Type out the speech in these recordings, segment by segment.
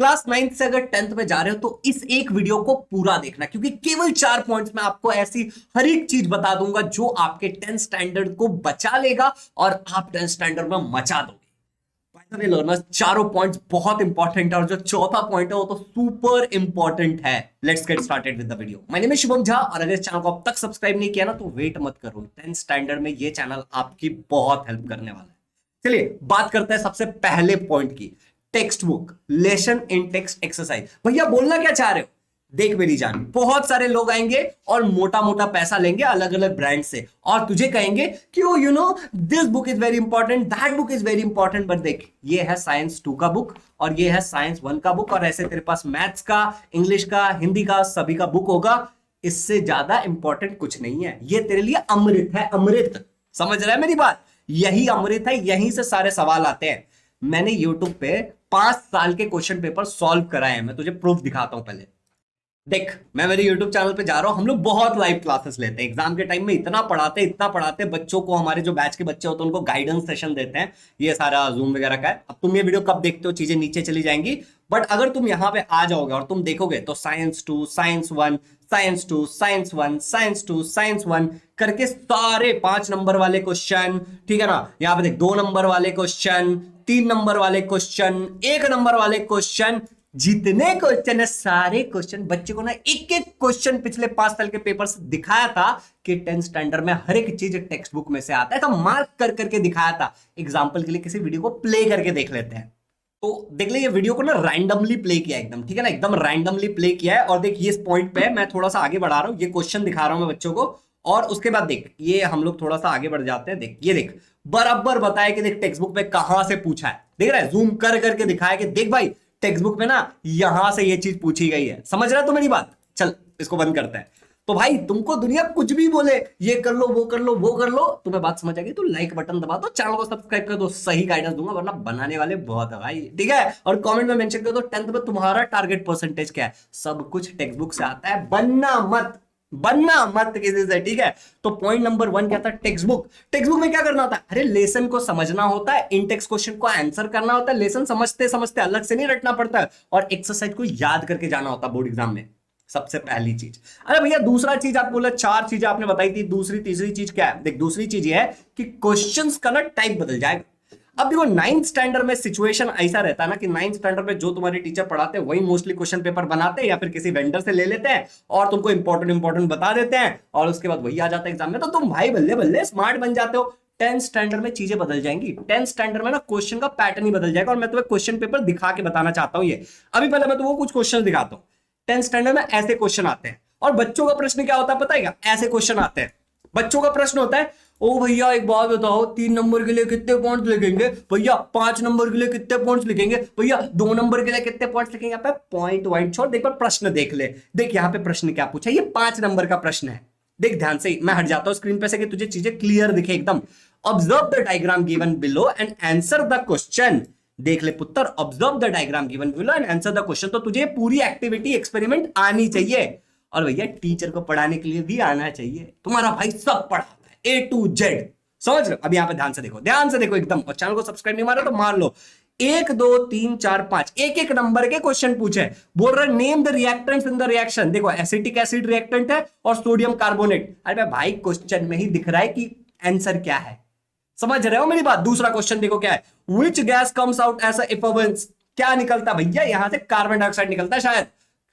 Class 9th से अगर 10th में जा रहे हो तो इस एक वीडियो को पूरा देखना, क्योंकि केवल 4 पॉइंट्स में आपको ऐसी हर एक चीज बता दूंगा जो आपके 10th स्टैंडर्ड को बचा लेगा और आप 10th स्टैंडर्ड में मचा दोगे। बाय द वे लर्नर्स, चारों पॉइंट्स बहुत इंपॉर्टेंट है और जो चौथा पॉइंट है वो तो सुपर इंपॉर्टेंट है। Let's get started with the video. My name is Shubham Jha और अगर इस चैनल को अब तक सब्सक्राइब नहीं किया ना तो वेट मत करो, 10th स्टैंडर्ड में ये चैनल आपकी बहुत हेल्प करने वाला है। चलिए बात करते हैं सबसे पहले पॉइंट की, text book lesson in text exercise. भैया बोलना क्या चाह रहे हो? देख मेरी जान, बहुत सारे लोग आएंगे और मोटा मोटा पैसा लेंगे अलग अलग ब्रांड से और तुझे कहेंगे कि oh you know this book is very important, that book is very important, but देख ये है साइंस 2 का बुक और ये है साइंस 1 का बुक और ऐसे तेरे पास मैथ्स का, इंग्लिश का, हिंदी का, सभी का बुक होगा। इससे ज्यादा इंपॉर्टेंट कुछ नहीं है, ये तेरे लिए अमृत है, अमृत। समझ रहा है मेरी बात? यही अमृत है, यहीं से सारे सवाल आते हैं। मैंने YouTube पे 5 साल के क्वेश्चन पेपर सॉल्व कराए हैं, मैं तुझे प्रूफ दिखाता हूं। पहले देख, मैं मेरे YouTube चैनल पे जा रहा हूं, हम लोग बहुत लाइव क्लासेस लेते हैं एग्जाम के टाइम में, इतना पढ़ाते बच्चों को, हमारे जो बैच के बच्चे होते हैं उनको गाइडेंस सेशन देते हैं। ये सारा जूम वगैरह का है। अब तुम ये वीडियो कब देखते हो चीजें नीचे चली जाएंगी, बट अगर तुम यहाँ पे आ जाओगे और तुम देखोगे तो science 2, science 1, science 2, science 1, science 2, science 1 करके सारे 5 नंबर वाले क्वेश्चन, ठीक है ना। यहाँ पे देख 2 नंबर वाले क्वेश्चन, 3 नंबर वाले क्वेश्चन, 1 नंबर वाले क्वेश्चन, जितने क्वेश्चन है सारे क्वेश्चन बच्चे को ना एक एक क्वेश्चन पिछले 5 साल के पेपर से दिखाया था कि 10th स्टैंडर्ड में हर एक चीज टेक्स्ट बुक में से आता है, तो मार्क कर करके दिखाया था। एग्जाम्पल के लिए किसी वीडियो को प्ले करके देख लेते हैं। तो देख ले, ये वीडियो को ना रैंडमली प्ले किया एकदम, ठीक है ना, एकदम रैंडमली प्ले किया है। और देख ये इस पॉइंट पे मैं थोड़ा सा आगे बढ़ा रहा हूं, ये क्वेश्चन दिखा रहा हूं मैं बच्चों को और उसके बाद देख ये हम लोग थोड़ा सा आगे बढ़ जाते हैं। देख ये देख बराबर बताया कि देख टेक्स्ट बुक में कहां से पूछा है, देख रहा है, जूम कर करके दिखाया कि देख भाई टेक्स्ट बुक में ना यहां से ये चीज पूछी गई है। समझ रहा है तो मेरी बात? चल इसको बंद करते हैं। तो भाई तुमको दुनिया कुछ भी बोले, ये कर लो, वो कर लो, वो कर लो, तुम्हें बात समझ आ गई तो लाइक बटन दबा दो, चैनल को सब्सक्राइब कर दो, सही गाइडेंस दूंगा, वरना बनाने वाले बहुत है भाई, ठीक है। और कमेंट में मेंशन कर दो 10th में तुम्हारा टारगेट परसेंटेज क्या है। सब कुछ टेक्स्ट बुक से आता है, बनना मत किसी से, ठीक है। तो पॉइंट नंबर 1 क्या था? Text book. टेक्स्ट बुक में क्या करना होता है? अरे लेसन को समझना होता है, इन टेक्स्ट क्वेश्चन को आंसर करना होता है, लेसन समझते समझते अलग से नहीं रटना पड़ता है, और एक्सरसाइज को याद करके जाना होता है बोर्ड एग्जाम में, सबसे पहली चीज। अरे भैया दूसरा चीज आप बोला, 4 चीजें आपने बताई थी, दूसरी तीसरी चीज क्या है? देख दूसरी चीज ये है कि क्वेश्चंस का ना टाइप बदल जाएगा। अब देखो 9th स्टैंडर्ड में सिचुएशन ऐसा रहता है ना कि 9th स्टैंडर्ड में जो तुम्हारे टीचर पढ़ाते हैं वही मोस्टली क्वेश्चन पेपर बनाते हैं या फिर किसी वेंडर से ले लेते हैं और तुमको इंपॉर्टेंट बता देते हैं और उसके बाद वही आ जाता है एग्जाम में, तो तुम भाई बल्ले बल्ले स्मार्ट बन जाते हो। 10th स्टैंडर्ड में चीजें बदल जाएंगी, 10th स्टैंडर्ड में ना क्वेश्चन का पैटर्न ही बदल जाएगा और मैं तुम्हें क्वेश्चन पेपर दिखा के बताना चाहता हूं ये। अभी पहले मैं तुमको कुछ क्वेश्चन दिखाता हूं। 10th स्टैंडर्ड में ऐसे क्वेश्चन आते हैं और बच्चों का प्रश्न क्या होता है पता है क्या? ऐसे क्वेश्चन आते हैं। बच्चों का प्रश्न होता है, ओ भैया एक बात बताओ, 3 नंबर के लिए कितने पॉइंट्स लिखेंगे भैया, 5 नंबर के लिए कितने पॉइंट्स लिखेंगे भैया, 2 नंबर के लिए कितने पॉइंट्स लिखेंगे। यहाँ पे पॉइंट वाइंट छोड़, देख पर प्रश्न देख ले। देख यहाँ पे प्रश्न क्या पूछा, ये 5 नंबर का प्रश्न है। देख ध्यान से, मैं हट जाता हूं स्क्रीन पे से कि तुझे चीजें क्लियर दिखे एकदम। Observe the diagram given below and answer the question. देख ले पुत्र, observe the diagram given below and answer the question. तो तुझे पूरी एक्टिविटी एक्सपेरिमेंट आनी चाहिए और भैया टीचर को पढ़ाने के लिए भी आना चाहिए। तुम्हारा भाई सब पढ़ाता है A to Z, समझ लो। अब यहां पे ध्यान से देखो एकदम, और चैनल को सब्सक्राइब नहीं मारा तो मार लो। 1 2 3 4 5 एक नंबर के क्वेश्चन पूछे, बोल रहे name the reactants in the reaction. देखो एसिटिक एसिड रिएक्टेंट है और सोडियम कार्बोनेट। अरे भाई क्वेश्चन में ही दिख रहा है कि आंसर क्या है, समझ रहे हो मेरी बात? दूसरा क्वेश्चन देखो क्या है, which gas comes out as effervescence. क्या निकलता है भैया? यहां से कार्बन डाइऑक्साइड निकलता है, शायद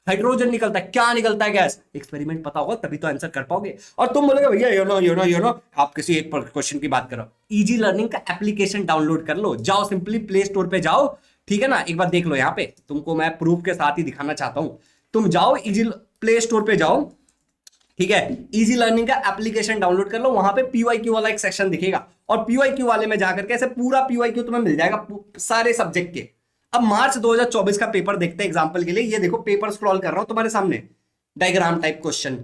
हाइड्रोजन निकलता है। क्या निकलता है? गैस। एक्सपेरिमेंट पता होगा तभी तो आंसर कर पाओगे। और तुम बोलोगे भैया यू नो आप किसी एक क्वेश्चन की बात करो। इजी लर्निंग का एप्लीकेशन डाउनलोड कर लो, जाओ सिंपली प्ले स्टोर पे जाओ, ठीक है ना। एक बार देख लो, यहाँ पे तुमको मैं प्रूफ के साथ ही दिखाना चाहता हूं। तुम जाओ इजी प्ले स्टोर पे जाओ, ठीक है, इजी लर्निंग का एप्लीकेशन डाउनलोड कर लो। वहां पे पीवाईक्यू वाला एक सेक्शन दिखेगा और पीवाईक्यू वाले में जाकर के ऐसे पूरा पीवाईक्यू तुम्हें मिल जाएगा सारे सब्जेक्ट के। अब मार्च 2024 का पेपर देखते हैं एग्जांपल के लिए। ये देखो पेपर स्क्रॉल कर रहा हूं तुम्हारे सामने, diagram type question,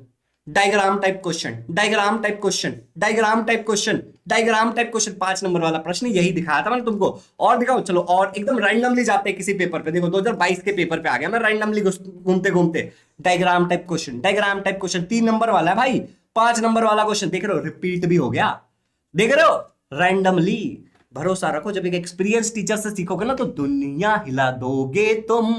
diagram type question, diagram type question, diagram type question, diagram type question. 5 number वाला प्रश्न यही दिखाया था मैंने तुमको। और दिखाओ चलो, और एकदम रैंडमली जाते हैं किसी पेपर पे। देखो 2022 के पेपर पे आ गया मैं रैंडमली घूमते घूमते। Diagram type question, diagram type question 3 number वाला है भाई, 5 नंबर वाला क्वेश्चन। देख रहे हो रिपीट भी हो गया, देख रहे हो रैंडमली। भरोसा रखो, जब एक एक्सपीरियंस टीचर से सीखोगे ना तो दुनिया हिला दोगे तुम।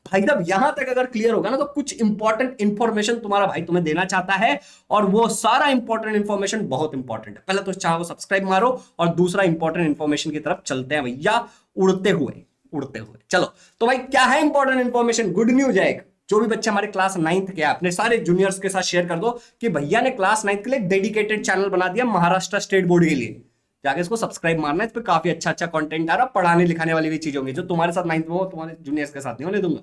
भाई साहब यहां तक अगर क्लियर होगा ना तो कुछ इंपॉर्टेंट इंफॉर्मेशन तुम्हारा भाई तुम्हें देना चाहता है, और वो सारा इंपॉर्टेंट इंफॉर्मेशन बहुत इंपॉर्टेंट है। पहले तो चाहो सब्सक्राइब मारो, और दूसरा इंपॉर्टेंट इंफॉर्मेशन की तरफ चलते हैं भैया, उड़ते हुए उड़ते हुए। चलो तो भाई क्या है इंपॉर्टेंट इंफॉर्मेशन, गुड न्यूज है एक। जो भी बच्चे हमारे क्लास 9th के अपने सारे जूनियर्स के साथ शेयर कर दो कि भैया ने क्लास 9th के लिए डेडिकेटेड चैनल बना दिया महाराष्ट्र स्टेट बोर्ड के लिए। जाके इसको सब्सक्राइब मारना है, इस पे काफी अच्छा अच्छा कंटेंट आ रहा, पढ़ाने लिखाने वाली भी चीज होंगी, जो तुम्हारे साथ 9th में हो तुम्हारे जूनियर्स के साथ नहीं होने दूंगा,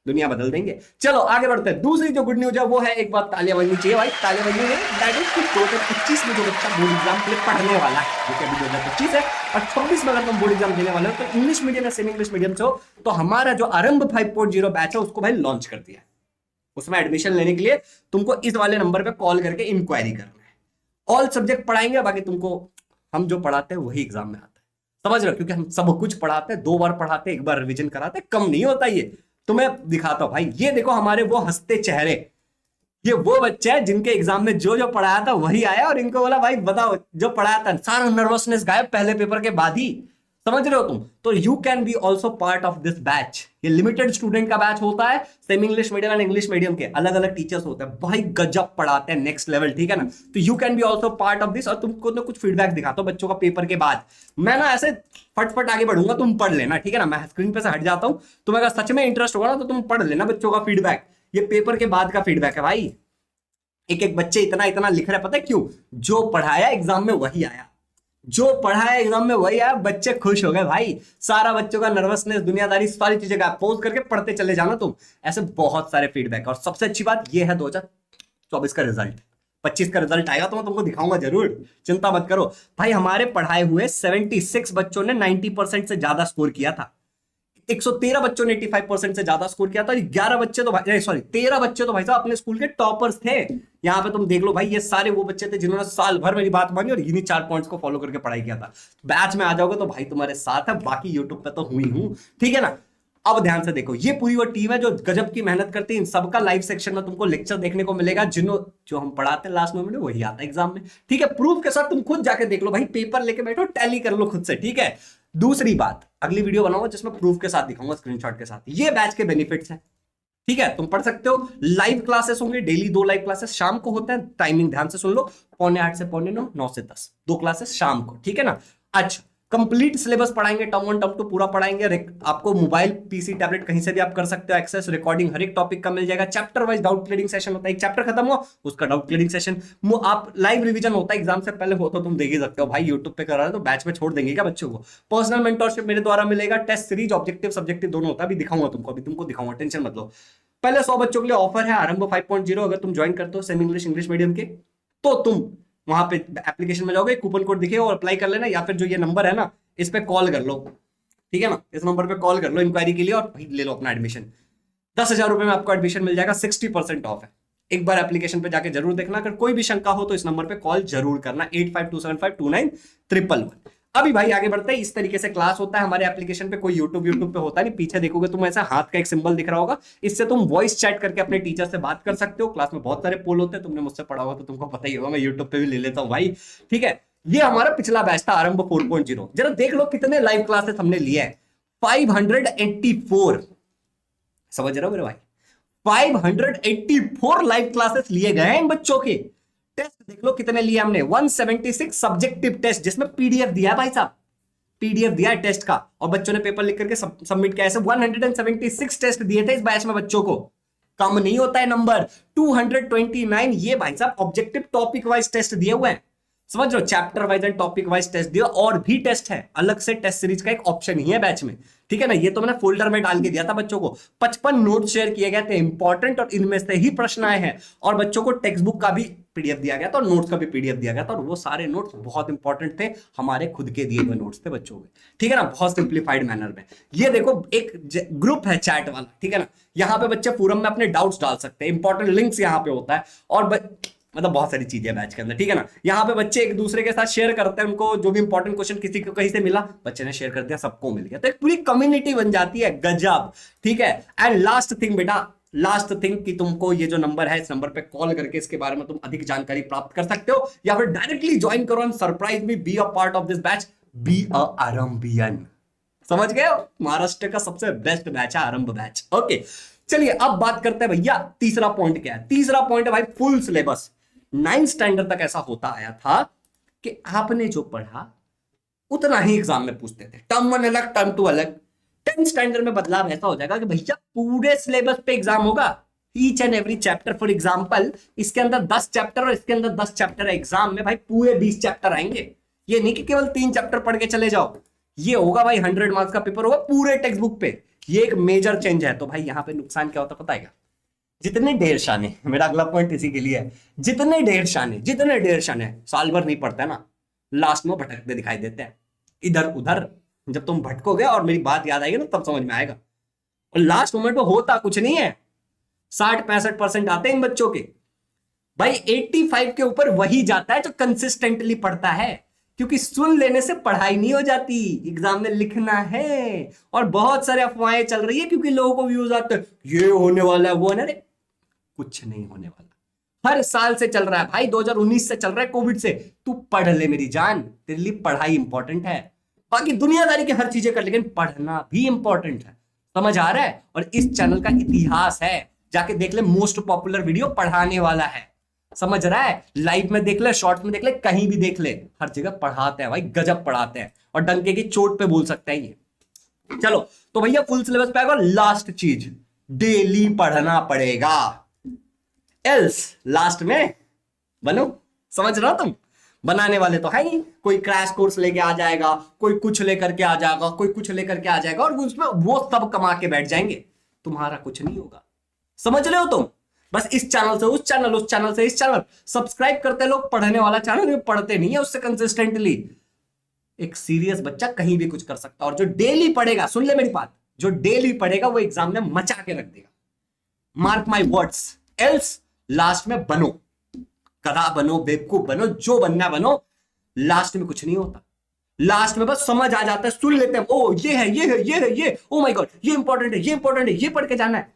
दुनिया बदल देंगे। चलो आगे बढ़ते हैं। दूसरी जो गुड न्यूज है वो है, एक बात तालियां बजनी चाहिए भाई, तालियां बजनी है, दैट इज कि 2025 में जो बच्चा बोर्ड एग्जाम के लिए पढ़ने वाला है, जो कि अभी 2025 है, और 26 में अगर तुम बोर्ड एग्जाम देने वाले हो तो इंग्लिश मीडियम या सेमी इंग्लिश मीडियम से हो, तो हमारा जो आरंभ 5.0 बैच है उसको भाई लॉन्च कर दिया है। उसमें एडमिशन लेने के लिए तुमको इस वाले नंबर पे कॉल करके इंक्वायरी करना है। ऑल सब्जेक्ट पढ़ाएंगे, बाकी तुमको हम जो पढ़ाते हैं वही एग्जाम में आता है, समझ रहे हो, क्योंकि हम सब कुछ पढ़ाते हैं, 2 बार पढ़ाते हैं, 1 बार रिवीजन कराते हैं, कम नहीं होता ये। तुम्हें दिखाता हूं भाई, ये देखो हमारे वो हंसते चेहरे, ये वो बच्चे हैं जिनके एग्जाम में जो जो पढ़ाया था वही आया, और इनको बोला भाई बताओ जो पढ़ाया था, सारा नर्वसनेस गायब पहले पेपर के बाद ही, समझ रहे हो तुम। तो you can be also part of this batch. ये लिमिटेड स्टूडेंट का बैच होता है, semi English medium and English medium के अलग अलग टीचर्स होते हैं भाई, गजब पढ़ाते हैं, नेक्स्ट लेवल, ठीक है ना। तो you can be also part of this, और तुमको तो कुछ फीडबैक दिखाता हूं बच्चों का पेपर के बाद। मैं ना ऐसे फटफट आगे बढ़ूंगा, तुम पढ़ लेना, ठीक है ना, मैं स्क्रीन पे से हट जाता हूं। तुम्हें अगर सच में इंटरेस्ट होगा ना तो तुम पढ़ लेना बच्चों का फीडबैक, ये पेपर के बाद का फीडबैक है भाई। एक एक बच्चे इतना इतना लिख रहे, पता है क्यों? जो पढ़ाया एग्जाम में वही आया, जो पढ़ाया एग्जाम में वही आया, बच्चे खुश हो गए भाई, सारा बच्चों का नर्वसनेस दुनियादारी सारी चीजें का पोज करके पढ़ते चले जाना तुम। ऐसे बहुत सारे फीडबैक, और सबसे अच्छी बात ये है 2024 का रिजल्ट, 25 का रिजल्ट आएगा तो मैं तुमको दिखाऊंगा जरूर, चिंता मत करो भाई। हमारे पढ़ाए हुए 76 बच्चों ने 90% से ज्यादा स्कोर किया था, 113 बच्चों ने 85% से ज्यादा स्कोर किया था, 11 बच्चे तो भाई, सॉरी 13 बच्चे तो भाई साहब अपने स्कूल के टॉपर्स थे। यहाँ पे तुम देख लो भाई, ये सारे वो बच्चे थे जिन्होंने साल भर मेरी बात मानी और इन्हीं 4 पॉइंट्स को फॉलो करके पढ़ाई किया था। बैच में आ जाओगे तो भाई तुम्हारे साथ है, बाकी यूट्यूब पे तो हुई हूं, ठीक है ना। अब ध्यान से देखो, ये पूरी वो टीम है जो गजब की मेहनत करती है। इन सबका लाइव सेक्शन में तुमको लेक्चर देखने को मिलेगा, जो हम पढ़ाते हैं लास्ट में वही आता है एग्जाम में, ठीक है। प्रूफ के साथ तुम खुद जाके देख लो भाई, पेपर लेके बैठो, टैली कर लो खुद से, ठीक है। दूसरी बात, अगली वीडियो बनाऊंगा जिसमें प्रूफ के साथ दिखाऊंगा, स्क्रीनशॉट के साथ। ये बैच के बेनिफिट्स हैं, ठीक है, तुम पढ़ सकते हो। लाइव क्लासेस होंगे डेली, 2 लाइव क्लासेस शाम को होते हैं, टाइमिंग ध्यान से सुन लो, 7:45 से 9:45, 9 से 10, 2 क्लासेस शाम को, ठीक है ना। अच्छा, कंप्लीट सिलेबस पढ़ाएंगे, टर्म 1 टर्म 2 पूरा पढ़ाएंगे। आपको मोबाइल पीसी टैबलेट कहीं से भी आप कर सकते हो एक्सेस, रिकॉर्डिंग हर एक टॉपिक का मिल जाएगा। Chapter wise doubt clearing session होता है, एक चैप्टर खत्म हुआ उसका डाउट क्लियरिंग सेशन। आप लाइव रिवीजन होता है एग्जाम से पहले, हो तो तुम देख ही सकते हो भाई, यूट्यूब पे कर रहा है तो बैच में छोड़ देंगे क्या बच्चों को। पर्सनल मेंटरशिप मेरे द्वारा मिलेगा, टेस्ट सीरीज ऑब्जेक्टिव सब्जेक्टिव दोनों होता है, अभी दिखाऊंगा तुमको, अभी तुमको दिखाऊंगा, टेंशन मत लो। पहले 100 बच्चों के लिए ऑफर है आरंभ 5.0, अगर तुम ज्वाइन करते हो सेमी इंग्लिश इंग्लिश मीडियम के, तो तुम वहां पे एप्लीकेशन में जाओगे, कूपन कोड दिखेगा और अप्लाई कर लेना, या फिर जो ये नंबर है ना इस पे कॉल कर लो, ठीक है ना, इस नंबर पे कॉल कर लो इंक्वायरी के लिए और भाई ले लो अपना एडमिशन। 10,000 रुपए में आपको एडमिशन मिल जाएगा, 60% ऑफ है। एक बार एप्लीकेशन पे जाके जरूर देखना, अगर कोई भी शंका हो तो इस नंबर पे कॉल जरूर करना, 8527529111। अभी भाई आगे बढ़ते हैं। इस तरीके से क्लास होता है हमारे एप्लीकेशन पे, कोई यूट्यूब पे होता नहीं, पीछे देखोगे तुम ऐसा हाथ का एक सिंबल दिख रहा होगा, इससे तुम वॉइस चैट करके अपने टीचर से बात कर सकते हो। क्लास में बहुत सारे पोल होते हैं, तुमने मुझसे पढ़ा होगा तो तुमको पता ही होगा, मैं यूट्यूब पे भी ले लेता हूँ भाई, ठीक है। ये हमारा पिछला बैच था आरंभ 4.0, जरा देख लो कितने लाइव क्लासेस हमने लिए हैं, 584, समझ रहे हो मेरे भाई, 584 लाइव क्लासेस लिए गए हैं इन बच्चों के। टेस्ट देख लो कितने लिए हमने, 176 सब्जेक्टिव टेस्ट, जिसमें पीडीएफ दिया है भाई साहब, पीडीएफ दिया है टेस्ट का, और बच्चों ने पेपर लिख करके सबमिट किया। ऐसे 176 टेस्ट दिए थे इस बैच में बच्चों को, कम नहीं होता है नंबर। 229 ये भाई साहब ऑब्जेक्टिव टॉपिक वाइज टेस्ट दिए हुए हैं, समझ लो, chapter wise and topic wise test दिया, और भी टेस्ट है अलग से, टेस्ट सीरीज का एक ऑप्शन ही है बैच में, ठीक है ना। ये तो मैंने फोल्डर में डाल के दिया था बच्चों को। 55 नोट शेयर किए गए थे इंपॉर्टेंट, और इनमें से ही प्रश्न आए हैं, और बच्चों को टेक्स्ट बुक का भी पीडीएफ दिया गया था और नोट्स का भी पीडीएफ दिया गया था, और वो सारे नोट्स बहुत इंपॉर्टेंट थे, हमारे खुद के दिए हुए नोट्स थे बच्चों के, ठीक है ना, बहुत सिंप्लीफाइड मैनर में। ये देखो एक ग्रुप है चैट वाला, ठीक है ना, यहाँ पे बच्चे फोरम में अपने डाउट्स डाल सकते हैं, इंपॉर्टेंट लिंक्स यहाँ पे होता है, और मतलब बहुत सारी चीजें बैच के अंदर, ठीक है ना। यहाँ पे बच्चे एक दूसरे के साथ शेयर करते हैं, उनको जो भी इंपॉर्टेंट क्वेश्चन किसी को कहीं से मिला, बच्चे ने शेयर कर दिया, सबको मिल गया, तो एक पूरी कम्युनिटी बन जाती है, गजब, ठीक है। एंड लास्ट थिंग बेटा, लास्ट थिंग कि तुमको ये जो नंबर है, इस नंबर पे कॉल करके इसके बारे में तुम अधिक जानकारी प्राप्त कर सकते हो, या फिर डायरेक्टली ज्वाइन करो and surprise me, be a part of this batch. Be a आरंभियन। समझ गए हो? महाराष्ट्र का सबसे बेस्ट बैच है आरंभ बैच। ओके, चलिए अब बात करते हैं भैया तीसरा पॉइंट क्या है। तीसरा पॉइंट है भाई फुल सिलेबस। 9th स्टैंडर्ड तक ऐसा होता आया था कि आपने जो पढ़ा उतना ही एग्जाम में पूछते थे, टर्म 1 अलग टर्म 2 अलग। 10th स्टैंडर्ड में बदलाव ऐसा हो जाएगा कि भैया पूरे सिलेबस पे एग्जाम होगा, each and every chapter. For example इसके अंदर 10 चैप्टर और इसके अंदर 10 चैप्टर है, एग्जाम में भाई पूरे 20 चैप्टर आएंगे। ये नहीं कि केवल 3 चैप्टर पढ़ के चले जाओ, ये होगा भाई 100 मार्क्स का पेपर होगा पूरे टेक्स्ट बुक पे। ये एक मेजर चेंज है। तो भाई यहां पे नुकसान क्या होता पता है क्या? जितने ढेर शाने, मेरा अगला पॉइंट इसी के लिए है, जितने ढेर शाने साल भर नहीं पढ़ते ना, लास्ट में भटकते दिखाई देते हैं इधर उधर। जब तुम भटकोगे और मेरी बात याद आएगी ना तब समझ में आएगा। और लास्ट मोमेंट में होता कुछ नहीं है, 60-65% आते हैं इन बच्चों के। भाई 85 के ऊपर वही जाता है जो कंसिस्टेंटली पढ़ता है, क्योंकि सुन लेने से पढ़ाई नहीं हो जाती, एग्जाम में लिखना है। और बहुत सारे अफवाहें चल रही है क्योंकि लोगों को व्यूज आते हैं, ये होने वाला है वो है। अरे कुछ नहीं होने वाला, हर साल से चल रहा है भाई, 2019 से चल रहा है, कोविड से। तू पढ़ ले मेरी जान, तेरे लिए पढ़ाई इंपॉर्टेंट है। बाकी दुनियादारी की हर चीजें कर, लेकिन पढ़ना भी इंपॉर्टेंट है। समझ आ रहा है? और इस चैनल का इतिहास है, जाके देख ले, मोस्ट पॉपुलर वीडियो पढ़ाने वाला है। समझ रहा है? लाइव में देख ले, शॉर्ट्स में देख ले, कहीं भी देख ले, हर जगह पढ़ाते हैं भाई, गजब पढ़ाते हैं। और डंके की चोट पे बोल सकते हैं ये। चलो तो भैया फुल सिलेबस पे आएगा। लास्ट चीज, डेली पढ़ना पड़ेगा, एल्स लास्ट में बनो। समझ रहा हो तुम? बनाने वाले तो है ही, कोई क्रैश कोर्स लेके आ जाएगा, कोई कुछ लेकर के आ जाएगा, कोई कुछ लेकर के आ जाएगा, और उसमें वो सब कमा के बैठ जाएंगे, तुम्हारा कुछ नहीं होगा। समझ रहे हो तुम? बस इस चैनल से उस चैनल, उस चैनल से इस चैनल, सब्सक्राइब करते लोग पढ़ने वाला चैनल, पढ़ते नहीं है उससे कंसिस्टेंटली। एक सीरियस बच्चा कहीं भी कुछ कर सकता है, और जो डेली पढ़ेगा, सुन ले मेरी बात, जो डेली पढ़ेगा वो एग्जाम में मचा के रख देगा। Mark my words. Else last में बनो, गधा बनो, बेवकूफ बनो, जो बनना बनो, लास्ट में कुछ नहीं होता। लास्ट में बस समझ आ जाता है, सुन लेते हैं, ओ ये है, ये है, ये है, ये, ओ माय गॉड, ये इंपॉर्टेंट है, ये इंपॉर्टेंट है, ये पढ़ के जाना है।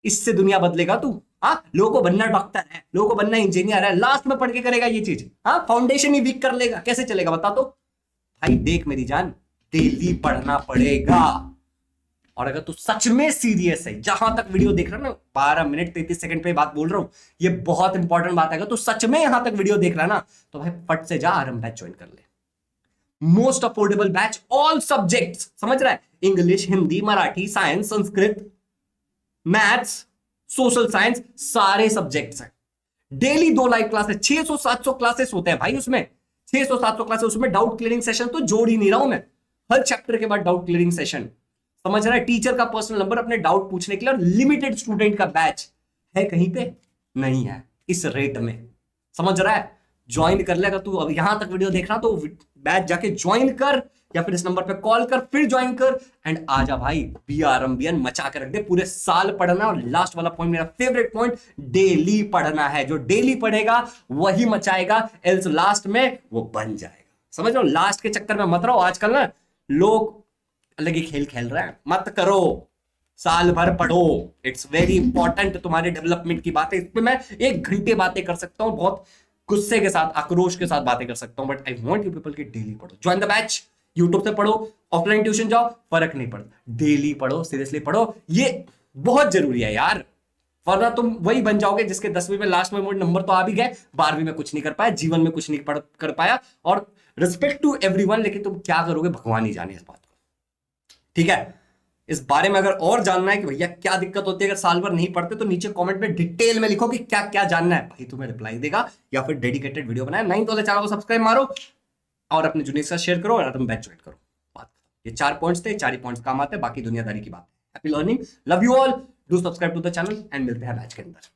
इससे दुनिया बदलेगा तू? हाँ, लोगों को बनना डॉक्टर है, लोगों को बनना इंजीनियर है, लास्ट में पढ़ के करेगा ये चीज? हाँ, फाउंडेशन ही वीक कर लेगा, कैसे चलेगा बता तो? भाई देख मेरी जान, डेली पढ़ना पड़ेगा। और अगर तू सच में सीरियस है, जहां तक वीडियो देख रहा है ना, 12 मिनट 33 सेकंड पे बात बोल रहा हूं, ये बहुत इंपॉर्टेंट बात है। अगर तू सच में यहां तक वीडियो देख रहा है ना, तो भाई फट से जा आरंभ बैच ज्वाइन कर ले। Most affordable batch, all subjects. समझ रहा है? English, Hindi, Marathi, science, Sanskrit, maths, social science, सारे सब्जेक्ट्स हैं। डेली 2 लाइव क्लासेस, 600-700 क्लासेस होते हैं भाई उसमें, 600-700 क्लासेस। उसमें डाउट क्लियरिंग सेशन तो जोड़ ही नहीं रहा हूं मैं, हर चैप्टर के बाद डाउट क्लियरिंग सेशन। समझ रहा है? टीचर का पर्सनल नंबर अपने डाउट पूछने के लिए, और लिमिटेड स्टूडेंट का बैच है, कहीं पे नहीं है इस रेट में। समझ रहा है? ज्वाइन कर ले। अगर तू अब यहां तक वीडियो देख रहा तो बैच जाके ज्वाइन कर, या फिर इस नंबर पे कॉल कर, फिर ज्वाइन कर, एंड आजा भाई, बी आरंभियन मचा के रख दे। पूरे साल पढ़ना। और लास्ट वाला पॉइंट, मेरा फेवरेट पॉइंट, डेली पढ़ना है। जो डेली पढ़ेगा वही मचाएगा, एल्स लास्ट में वो बन जाएगा। समझ लो? लास्ट के चक्कर में मत रहो। आजकल ना लोग अलग ही खेल खेल रहे हैं, मत करो। साल भर पढ़ो, इट्स वेरी इंपॉर्टेंट तुम्हारे डेवलपमेंट की बातें। इस पे मैं 1 घंटे बातें कर सकता हूं, बहुत गुस्से के साथ, आक्रोश के साथ बातें कर सकता हूं, but I want you people की डेली पढ़ो। ज्वाइन द बैच, यूट्यूब से पढ़ो, ऑफलाइन ट्यूशन जाओ, फर्क नहीं पड़ता, डेली पढ़ो, सीरियसली पढ़ो। ये बहुत जरूरी है यार, वरना तुम वही बन जाओगे जिसके 10वीं में लास्ट में नंबर तो आ भी गए, 12वीं में कुछ नहीं कर पाया, जीवन में कुछ नहीं कर पाया। और रिस्पेक्ट टू एवरीवन, लेकिन तुम क्या करोगे भगवान ही जाने इस बात को। ठीक है? इस बारे में अगर और जानना है कि भैया क्या दिक्कत होती है अगर साल भर नहीं पढ़ते, तो नीचे कमेंट में डिटेल में लिखो कि क्या क्या जानना है, भाई तुम्हें रिप्लाई देगा, या फिर डेडिकेटेड वीडियो बनाए। नहीं तो चैनल को सब्सक्राइब मारो और अपने जूनियर के साथ शेयर करो, और तुम बैच ज्वाइन करो। बात, ये 4 पॉइंट्स थे, 4 ही पॉइंट्स काम आते हैं, बाकी दुनियादारी की बात है। Happy learning, love you all, do subscribe to the channel, and मिलते हैं बैच के अंदर।